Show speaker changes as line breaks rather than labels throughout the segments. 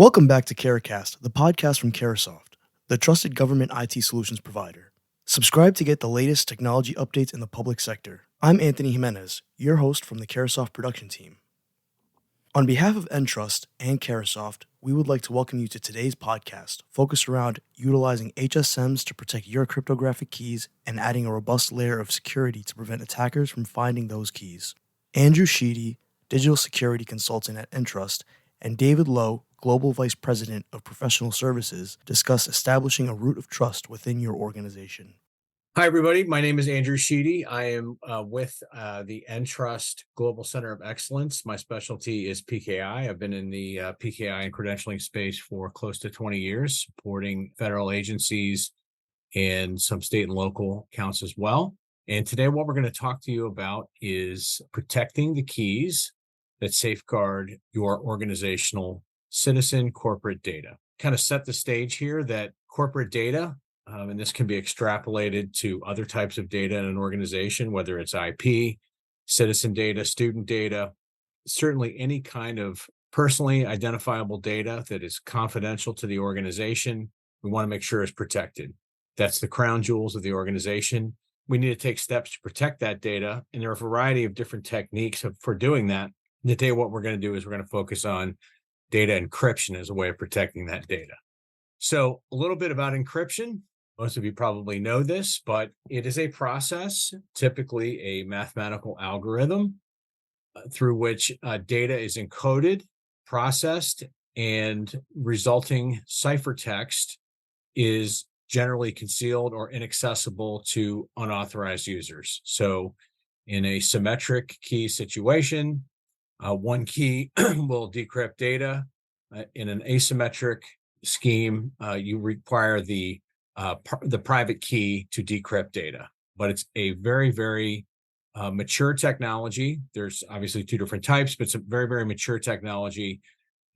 Welcome back to CareCast, the podcast from Caresoft, the trusted government IT solutions provider. Subscribe to get the latest technology updates in the public sector. I'm Anthony Jimenez, your host from the Caresoft production team. On behalf of Entrust and Caresoft, we would like to welcome you to today's podcast, focused around utilizing HSMs to protect your cryptographic keys and adding a robust layer of security to prevent attackers from finding those keys. Andrew Sheedy, digital security consultant at Entrust, and David Lowe, Global Vice President of Professional Services, discuss establishing a root of trust within your organization.
Hi, everybody. My name is Andrew Sheedy. I am with the Entrust Global Center of Excellence. My specialty is PKI. I've been in the PKI and credentialing space for close to 20 years, supporting federal agencies and some state and local accounts as well. And today, what we're going to talk to you about is protecting the keys that safeguard your organizational citizen corporate data. Kind of set the stage here that corporate data, and this can be extrapolated to other types of data in an organization, whether it's IP, citizen data, student data, certainly any kind of personally identifiable data that is confidential to the organization, we want to make sure is protected. That's the crown jewels of the organization. We need to take steps to protect that data, and there are a variety of different techniques for doing that. Today, what we're going to do is we're going to focus on data encryption as a way of protecting that data. So a little bit about encryption. Most of you probably know this, but it is a process, typically a mathematical algorithm, through which data is encoded, processed, and resulting ciphertext is generally concealed or inaccessible to unauthorized users. So in a symmetric key situation, one key will decrypt data. In an asymmetric scheme, you require the private key to decrypt data. But it's a very, very mature technology. There's obviously two different types, but it's a very, very mature technology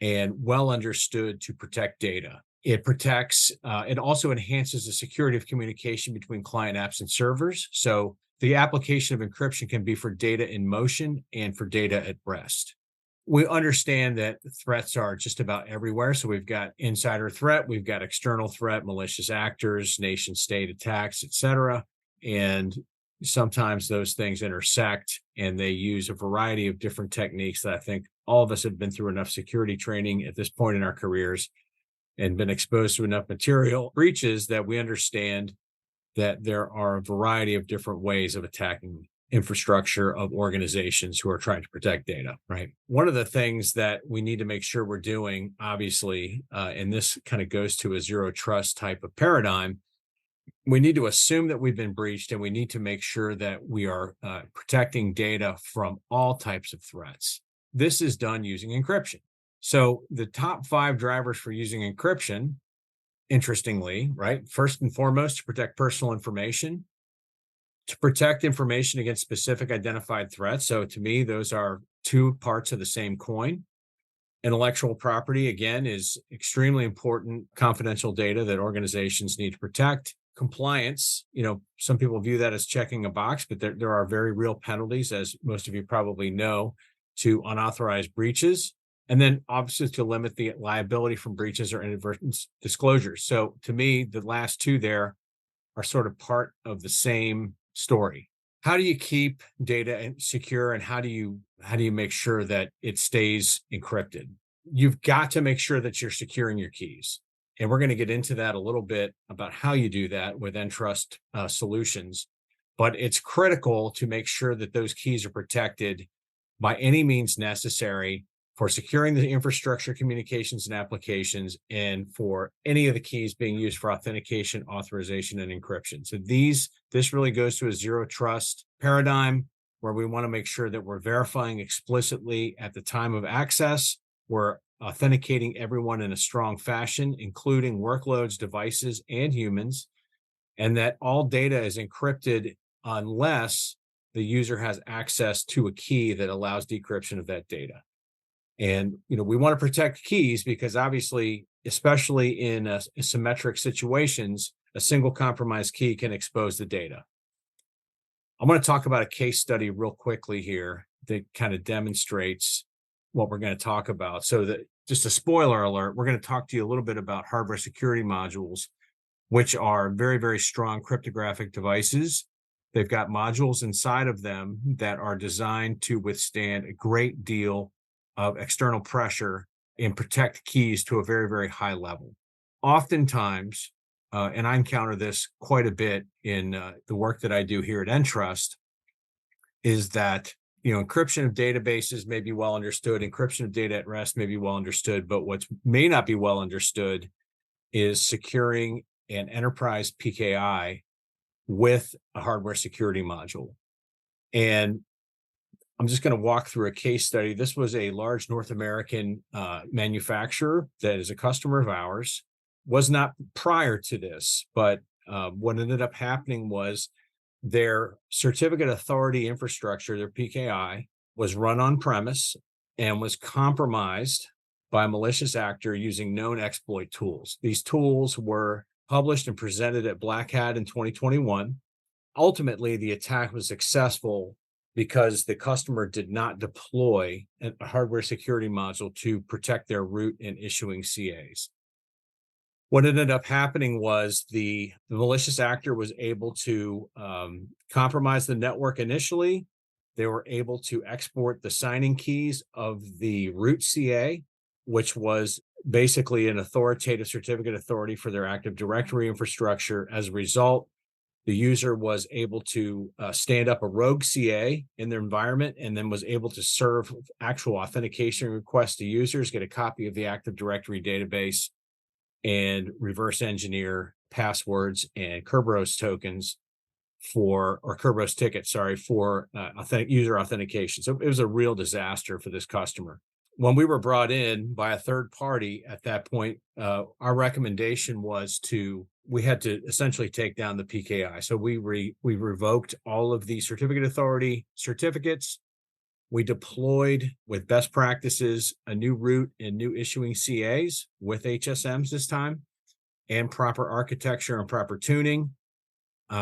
and well understood to protect data. It protects, it also enhances the security of communication between client apps and servers. So the application of encryption can be for data in motion and for data at rest. We understand that threats are just about everywhere. So we've got insider threat, we've got external threat, malicious actors, nation state attacks, et cetera. And sometimes those things intersect and they use a variety of different techniques that I think all of us have been through enough security training at this point in our careers and been exposed to enough material breaches that we understand that there are a variety of different ways of attacking infrastructure of organizations who are trying to protect data, right? One of the things that we need to make sure we're doing, obviously, and this kind of goes to a zero trust type of paradigm, we need to assume that we've been breached and we need to make sure that we are protecting data from all types of threats. This is done using encryption. So the top 5 drivers for using encryption, interestingly, right? First and foremost, to protect personal information, to protect information against specific identified threats. So to me, those are two parts of the same coin. Intellectual property, again, is extremely important confidential data that organizations need to protect. Compliance, some people view that as checking a box, but there are very real penalties, as most of you probably know, to unauthorized breaches. And then obviously to limit the liability from breaches or inadvertent disclosures. So to me, the last two there are sort of part of the same story. How do you keep data secure and how do you make sure that it stays encrypted? You've got to make sure that you're securing your keys. And we're going to get into that a little bit about how you do that with Entrust solutions. But it's critical to make sure that those keys are protected by any means necessary for securing the infrastructure, communications, and applications, and for any of the keys being used for authentication, authorization, and encryption. So this really goes to a zero trust paradigm where we want to make sure that we're verifying explicitly at the time of access. We're authenticating everyone in a strong fashion, including workloads, devices, and humans, and that all data is encrypted unless the user has access to a key that allows decryption of that data. And, we want to protect keys because obviously, especially in asymmetric situations, a single compromised key can expose the data. I'm going to talk about a case study real quickly here that kind of demonstrates what we're going to talk about. So that just a spoiler alert, we're going to talk to you a little bit about hardware security modules, which are very, very strong cryptographic devices. They've got modules inside of them that are designed to withstand a great deal of external pressure and protect keys to a very, very high level. Oftentimes, and I encounter this quite a bit in the work that I do here at Entrust, is that encryption of databases may be well understood, encryption of data at rest may be well understood, but what may not be well understood is securing an enterprise PKI with a hardware security module. And I'm just going to walk through a case study. This was a large North American manufacturer that is a customer of ours. Was not prior to this, but what ended up happening was their certificate authority infrastructure, their PKI, was run on premise and was compromised by a malicious actor using known exploit tools. These tools were published and presented at Black Hat in 2021. Ultimately, the attack was successful because the customer did not deploy a hardware security module to protect their root and issuing CAs. What ended up happening was the malicious actor was able to compromise the network initially. They were able to export the signing keys of the root CA, which was basically an authoritative certificate authority for their Active Directory infrastructure. As a result, the user was able to stand up a rogue CA in their environment and then was able to serve actual authentication requests to users, get a copy of the Active Directory database, and reverse engineer passwords and Kerberos tokens or Kerberos tickets, for user authentication. So it was a real disaster for this customer. When we were brought in by a third party at that point, our recommendation was we had to essentially take down the PKI. So we revoked all of the certificate authority certificates. We deployed with best practices a new root and new issuing CAs with HSMs this time, and proper architecture and proper tuning.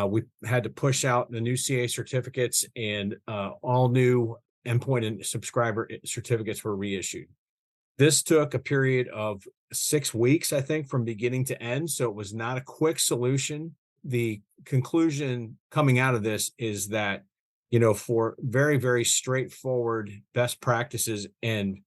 We had to push out the new CA certificates, and all new endpoint and subscriber certificates were reissued. This took a period of 6 weeks, I think, from beginning to end. So it was not a quick solution. The conclusion coming out of this is that, for very, very straightforward best practices, and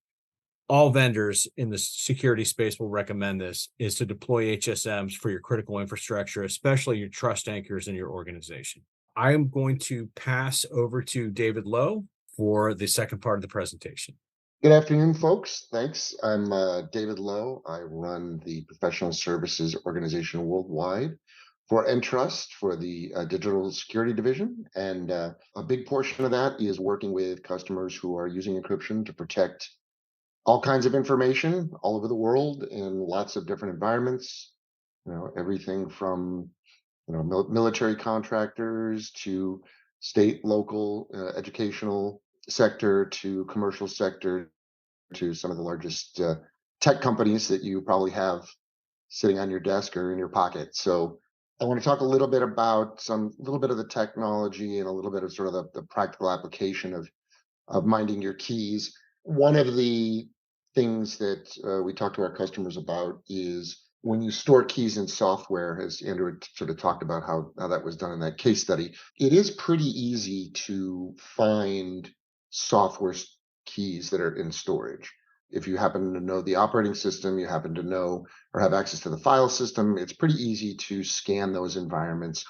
all vendors in the security space will recommend this, is to deploy HSMs for your critical infrastructure, especially your trust anchors in your organization. I am going to pass over to David Lowe for the second part of the presentation.
Good afternoon, folks. Thanks. I'm David Lowe. I run the professional services organization worldwide for Entrust, for the digital security division. And a big portion of that is working with customers who are using encryption to protect all kinds of information all over the world in lots of different environments. Everything from military contractors to state, local, educational sector to commercial sector to some of the largest tech companies that you probably have sitting on your desk or in your pocket. So I want to talk a little bit about a little bit of the technology and a little bit of sort of the practical application of minding your keys. One of the things that we talk to our customers about is when you store keys in software, as Andrew had sort of talked about how that was done in that case study, it is pretty easy to find software keys that are in storage. If you happen to know the operating system, you happen to know or have access to the file system, it's pretty easy to scan those environments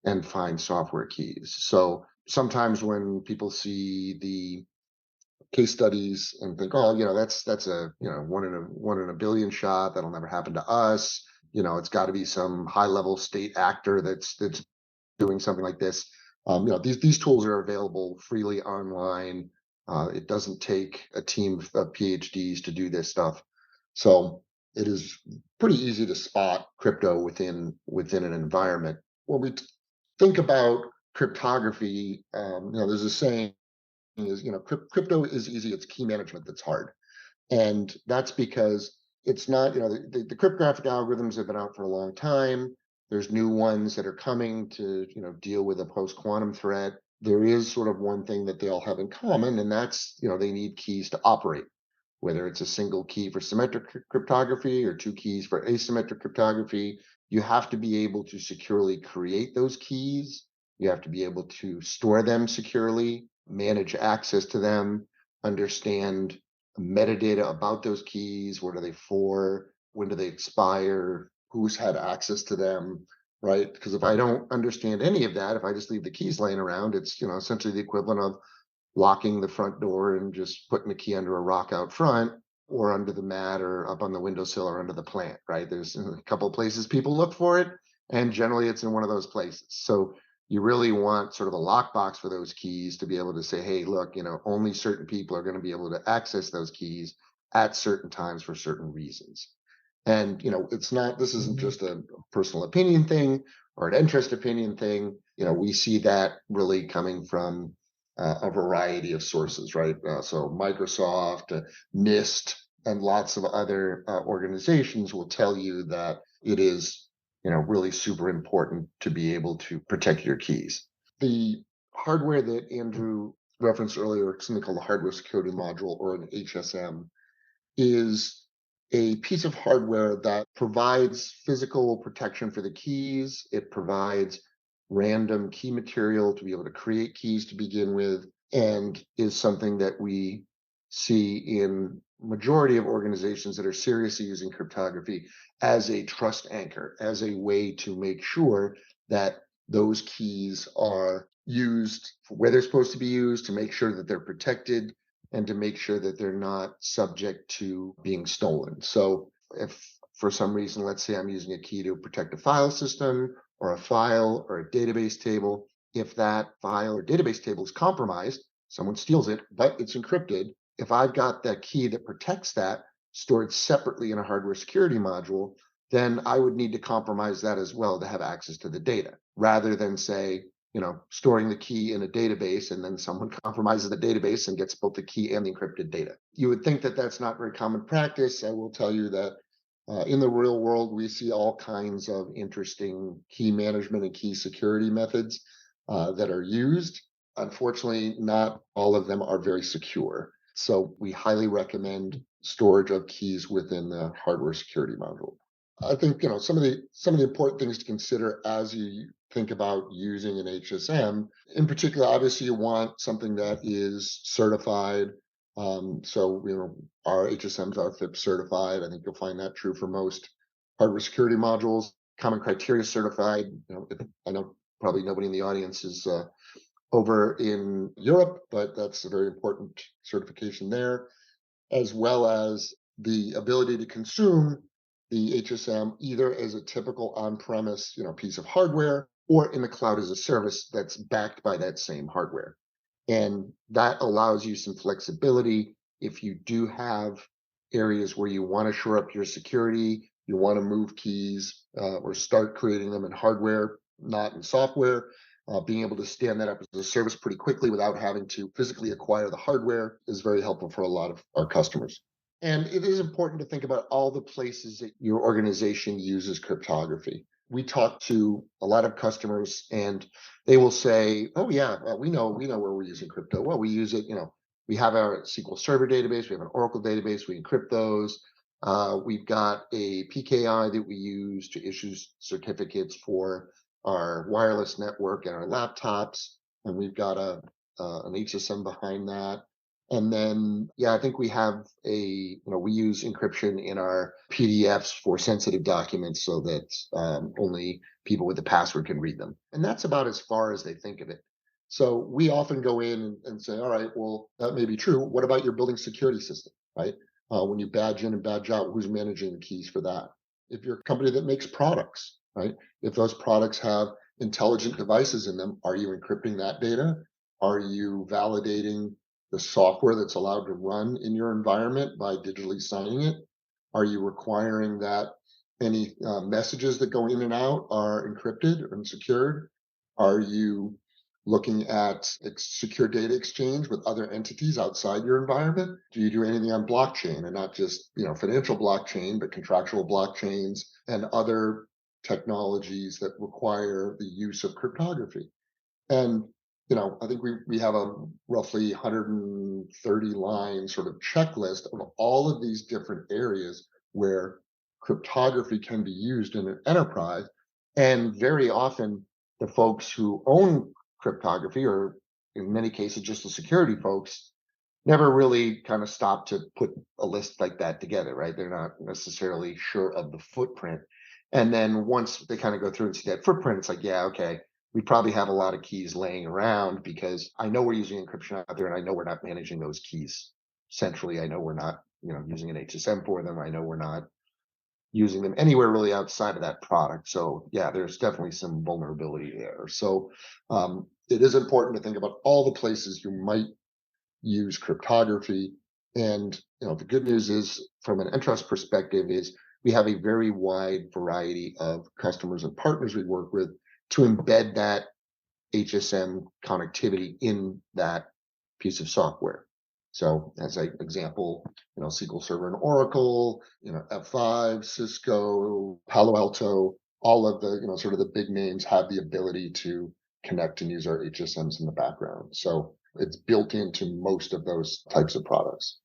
and find software keys. So sometimes when people see the case studies and think, oh, that's a one in a billion shot, that'll never happen to us. It's got to be some high level state actor that's doing something like this. These tools are available freely online. It doesn't take a team of PhDs to do this stuff. So it is pretty easy to spot crypto within an environment. When we think about cryptography, there's a saying is, crypto is easy, it's key management that's hard. And that's because it's not, the cryptographic algorithms have been out for a long time. There's new ones that are coming to, deal with a post-quantum threat. There is sort of one thing that they all have in common, and that's, they need keys to operate. whether it's a single key for symmetric cryptography or two keys for asymmetric cryptography. You have to be able to securely create those keys. You have to be able to store them securely, manage access to them, understand metadata about those keys. What are they for? When do they expire? Who's had access to them? Right? Because if I don't understand any of that, if I just leave the keys laying around, it's essentially the equivalent of locking the front door and just putting the key under a rock out front or under the mat or up on the windowsill or under the plant, right? There's a couple of places people look for it, and generally it's in one of those places. So you really want sort of a lockbox for those keys to be able to say, hey, look, only certain people are going to be able to access those keys at certain times for certain reasons. And this isn't just a personal opinion thing or an interest opinion thing. We see that really coming from a variety of sources, right? So Microsoft, NIST, and lots of other organizations will tell you that it is, really super important to be able to protect your keys. The hardware that Andrew referenced earlier, something called the hardware security module or an HSM, is a piece of hardware that provides physical protection for the keys. It provides random key material to be able to create keys to begin with, and is something that we see in majority of organizations that are seriously using cryptography as a trust anchor, as a way to make sure that those keys are used where they're supposed to be used, to make sure that they're protected, and to make sure that they're not subject to being stolen. So if for some reason, let's say I'm using a key to protect a file system or a file or a database table, if that file or database table is compromised, someone steals it, but it's encrypted. If I've got that key that protects that stored separately in a hardware security module, then I would need to compromise that as well to have access to the data, rather than say, storing the key in a database and then someone compromises the database and gets both the key and the encrypted data. You would think that that's not very common practice. I will tell you that in the real world, we see all kinds of interesting key management and key security methods that are used. Unfortunately, not all of them are very secure. So we highly recommend storage of keys within the hardware security module. I think some of the important things to consider as you think about using an HSM. In particular, obviously, you want something that is certified. So our HSMs are FIPS certified. I think you'll find that true for most hardware security modules. Common criteria certified. I know probably nobody in the audience is over in Europe, but that's a very important certification there, as well as the ability to consume the HSM either as a typical on-premise, piece of hardware, or in the cloud as a service that's backed by that same hardware. And that allows you some flexibility if you do have areas where you want to shore up your security, you want to move keys or start creating them in hardware, not in software. Being able to stand that up as a service pretty quickly without having to physically acquire the hardware is very helpful for a lot of our customers. And it is important to think about all the places that your organization uses cryptography. We talk to a lot of customers and they will say, oh yeah, we know where we're using crypto. Well, we use it, we have our SQL Server database, we have an Oracle database, we encrypt those. We've got a PKI that we use to issue certificates for our wireless network and our laptops, and we've got an HSM behind that. And then, I think we have we use encryption in our PDFs for sensitive documents so that only people with the password can read them. And that's about as far as they think of it. So we often go in and say, all right, well, that may be true. What about your building security system, right? When you badge in and badge out, who's managing the keys for that? If you're a company that makes products, right? If those products have intelligent devices in them, are you encrypting that data? Are you validating the software that's allowed to run in your environment by digitally signing it? Are you requiring that any messages that go in and out are encrypted and secured? Are you looking at secure data exchange with other entities outside your environment? Do you do anything on blockchain, and not just financial blockchain, but contractual blockchains and other technologies that require the use of cryptography? And I think we have a roughly 130 line sort of checklist of all of these different areas where cryptography can be used in an enterprise. And very often, the folks who own cryptography, or in many cases, just the security folks, never really kind of stop to put a list like that together, right? They're not necessarily sure of the footprint. And then once they kind of go through and see that footprint, it's like, yeah, okay, we probably have a lot of keys laying around because I know we're using encryption out there and I know we're not managing those keys centrally. I know we're not, using an HSM for them. I know we're not using them anywhere really outside of that product. So yeah, there's definitely some vulnerability there. So it is important to think about all the places you might use cryptography. And the good news is, from an Entrust perspective, is we have a very wide variety of customers and partners we work with to embed that HSM connectivity in that piece of software. So, as an example, SQL Server and Oracle, F5, Cisco, Palo Alto, all of the sort of the big names have the ability to connect and use our HSMs in the background. So it's built into most of those types of products.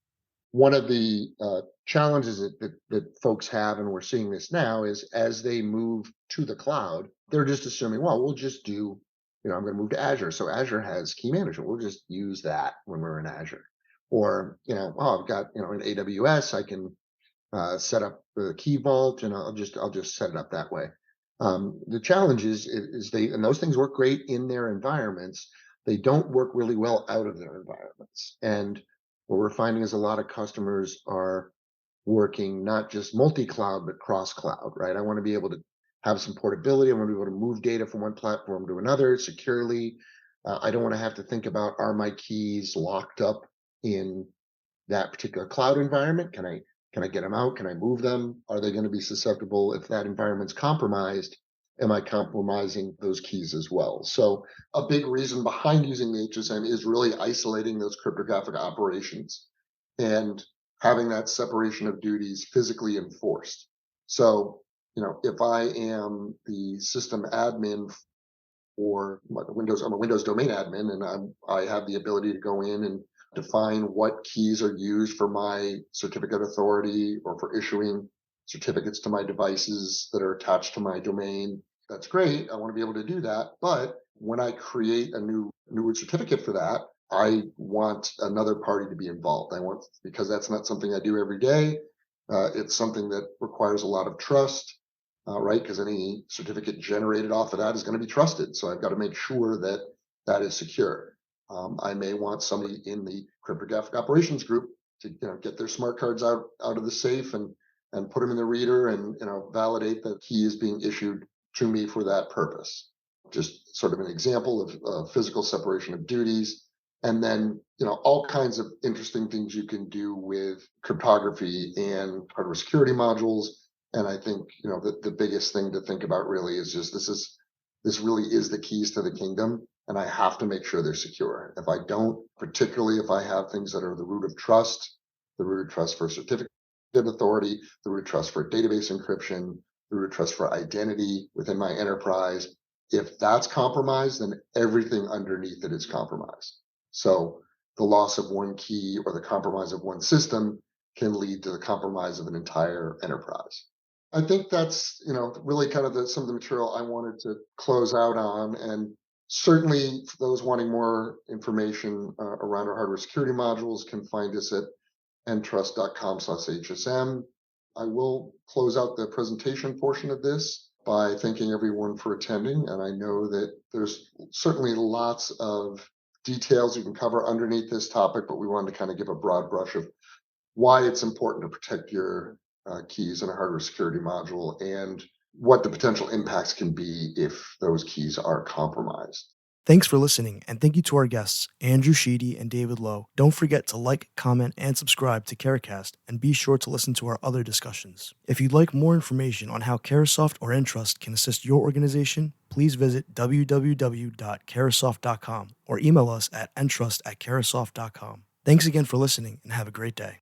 One of the challenges that folks have, and we're seeing this now, is as they move to the cloud, they're just assuming, well, we'll just do, I'm going to move to Azure. So Azure has key management. We'll just use that when we're in Azure. Or, oh, I've got, in AWS, I can set up the key vault, and I'll just set it up that way. The challenge is they, and those things work great in their environments. They don't work really well out of their environments. And what we're finding is a lot of customers are working not just multi-cloud, but cross-cloud, right? I want to be able to have some portability. I want to be able to move data from one platform to another securely. I don't want to have to think about, are my keys locked up in that particular cloud environment? Can I get them out? Can I move them? Are they going to be susceptible if that environment's compromised? Am I compromising those keys as well? So a big reason behind using the HSM is really isolating those cryptographic operations and having that separation of duties physically enforced. So, if I am the system admin for Windows, I'm a Windows domain admin, and I have the ability to go in and define what keys are used for my certificate authority or for issuing certificates to my devices that are attached to my domain. That's great. I want to be able to do that. But when I create a new certificate for that, I want another party to be involved. Because that's not something I do every day. It's something that requires a lot of trust, right? Because any certificate generated off of that is going to be trusted. So I've got to make sure that that is secure. I may want somebody in the cryptographic operations group to get their smart cards out of the safe and put them in the reader and validate that key is being issued to me for that purpose. Just sort of an example of physical separation of duties. And then all kinds of interesting things you can do with cryptography and hardware security modules. And I think the biggest thing to think about really is just this really is the keys to the kingdom. And I have to make sure they're secure. If I don't, particularly if I have things that are the root of trust, the root of trust for certificate authority, the root of trust for database encryption, the root of trust for identity within my enterprise, if that's compromised, then everything underneath it is compromised. So the loss of one key or the compromise of one system can lead to the compromise of an entire enterprise. I think that's really kind of some of the material I wanted to close out on. And certainly, for those wanting more information around our hardware security modules can find us at entrust.com/HSM. I will close out the presentation portion of this by thanking everyone for attending. And I know that there's certainly lots of details you can cover underneath this topic, but we wanted to kind of give a broad brush of why it's important to protect your keys in a hardware security module and what the potential impacts can be if those keys are compromised.
Thanks for listening, and thank you to our guests, Andrew Sheedy and David Lowe. Don't forget to like, comment, and subscribe to Caracast, and be sure to listen to our other discussions. If you'd like more information on how Carasoft or Entrust can assist your organization, please visit www.carasoft.com or email us at entrust@carasoft.com. Thanks again for listening, and have a great day.